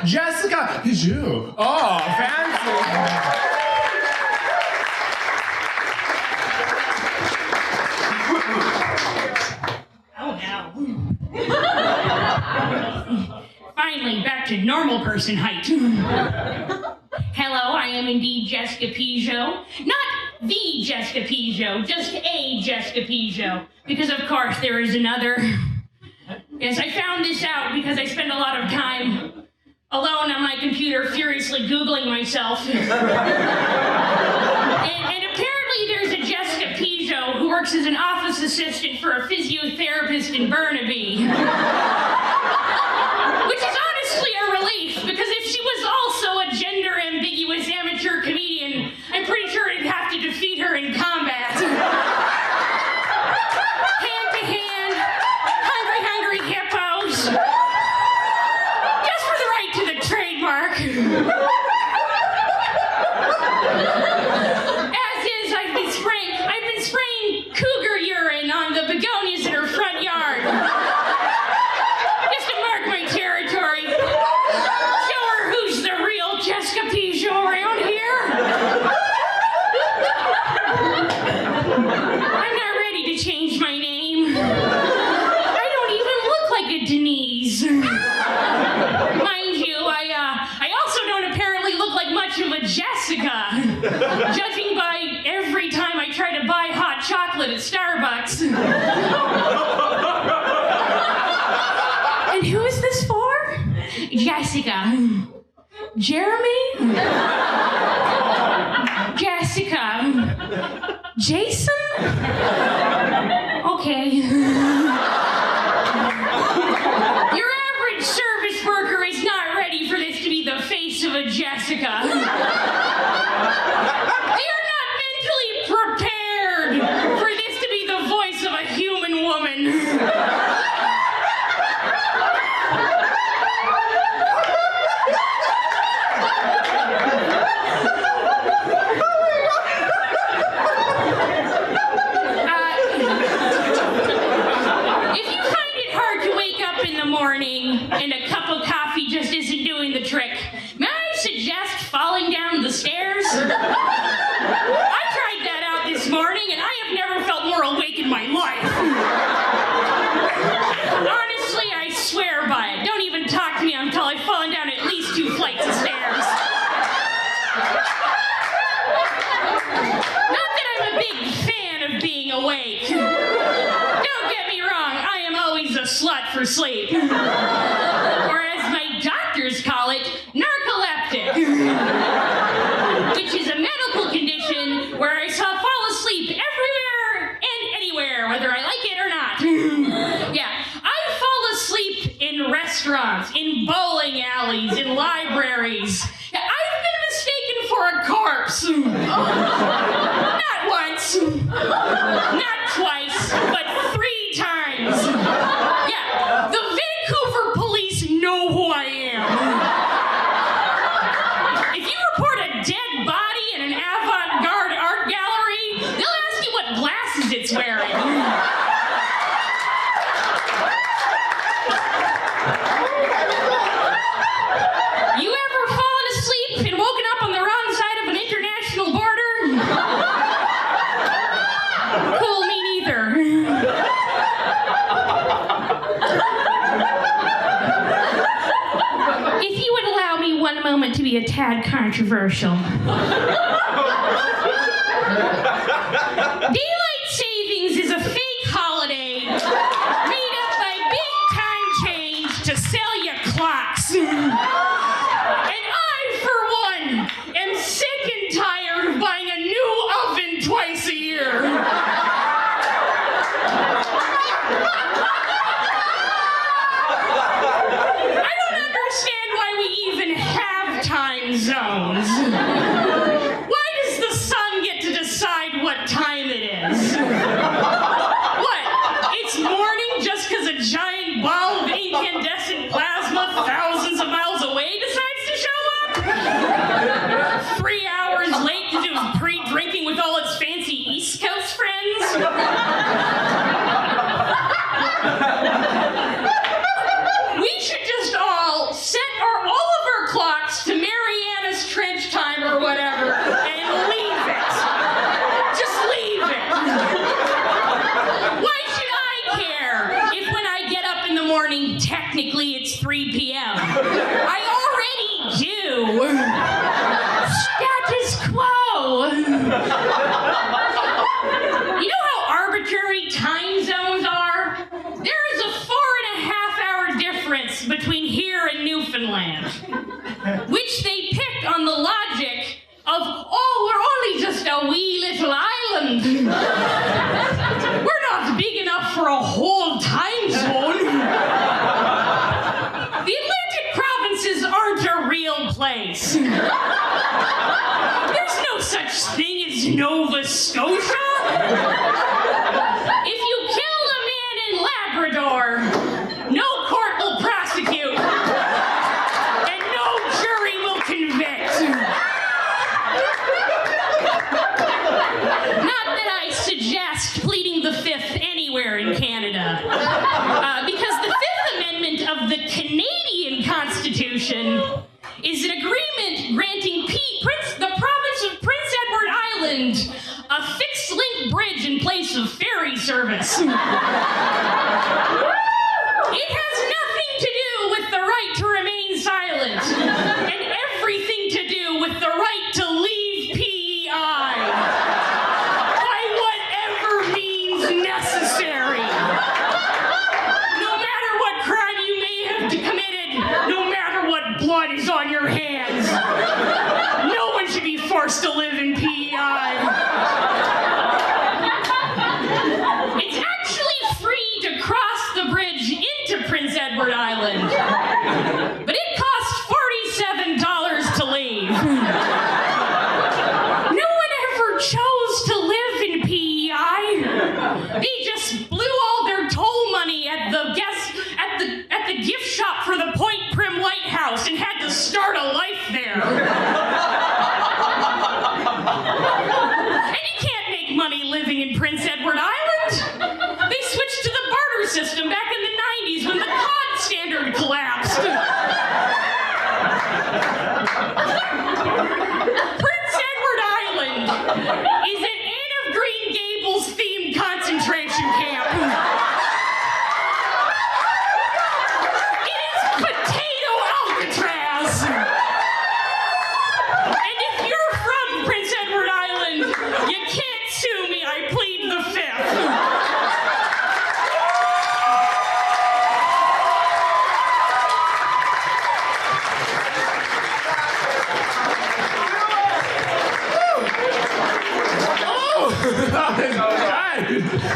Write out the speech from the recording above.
Jessica Pigeau. Oh, fancy. Finally, back to normal person height. Hello, I am indeed Jessica Pigeau. Not the Jessica Pigeau, just a Jessica Pigeau. Because of course there is another. Yes, I found this out because I spend a lot of time alone on my computer furiously Googling myself. and apparently there's a Jessica Pigeau who works as an office assistant for a physiotherapist in Burnaby. Which is honestly a relief, because if she was also a gender-ambiguous amateur comedian, I'm pretty sure I'd have to defeat her in combat. Hand-to-hand, hungry hippos. Just for the right to the trademark. As is, I've been spraying cougar urine on the begonias in her front yard. Just to mark my territory. Show her who's the real Jessica Pigeau around here. I'm not ready to change my name. I don't even look like a Denise. Mind you, I also don't apparently look like much of a Jessica. Judging by every time I try to buy hot chocolate at Starbucks. And who is this for? Jessica. Jeremy? Jessica. Jason? Okay. Your average service worker is not ready for this to be the face of a Jessica. They are not mentally prepared for this to be the voice of a human woman. And a cup of coffee just isn't doing the trick, may I suggest falling down the stairs? I tried that out this morning and I have never felt more awake in my life. Honestly, I swear by it. Don't even talk to me until I've fallen down at least 2 flights of stairs. Not that I'm a big fan of being awake. Don't get me wrong, I am always a slut for sleep. Or as my doctors call it, narcoleptic. Which is a medical condition where I shall fall asleep everywhere and anywhere, whether I like it or not. Yeah, I fall asleep in restaurants, in bowling alleys, in libraries. I've been mistaken for a corpse. Not once, not twice, but 3 times. Yeah, the Vancouver police know who I am. If you report a dead body in an avant-garde art gallery, they'll ask you what glasses it's wearing. You ever fallen asleep and woken up on the wrong side of an international border? Cool, me neither. If you would allow me one moment to be a tad controversial. Daylight savings is a fake holiday made up by big time change to sell you clocks. And I, for one, am sick and tired of buying a new oven twice a year. I don't understand why we even have time zones. Why does the sun get to decide what time it is? What? It's morning just because a giant ball of incandescent plasma thousands of miles away decides to show up? 3 hours late because it was pre-drinking with all its fancy East Coast friends? We should just all set all of our technically it's 3 p.m. I already do. Status quo. You know how arbitrary time zones are? There is a 4.5-hour difference between here and Newfoundland, which they picked on the logic of, we're only just a wee little island. We're not big enough for a whole time zone. The Atlantic provinces aren't a real place. There's no such thing as Nova Scotia. If you killed a man in Labrador, no court will prosecute, and no jury will convict. Not that I suggest pleading the Fifth anywhere in Canada, because the Fifth Amendment of the Canadian Constitution is an agreement granting the province of Prince Edward Island a fixed-link bridge in place of ferry service. It has nothing to do with the right to remain silent, and everything to do with the right to leave PEI by whatever means necessary. No matter what crime you may have committed, no matter what blood is on your hands, no one should be forced to live in PEI. It's actually free to cross the bridge into Prince Edward Island, but it costs $47 to leave. No one ever chose to live in PEI. They just blew all their toll money at the gift shop for the Prim lighthouse and had to start a life there. And you can't make money living in Prince Edward Island. They switched to the barter system back in the 90s when the cod standard collapsed. Prince Edward Island is an Anne of Green Gables themed concentration camp. It is potato Alcatraz. And if you're from Prince Edward Island, you can't sue me. I plead the Fifth. Oh, that was nice.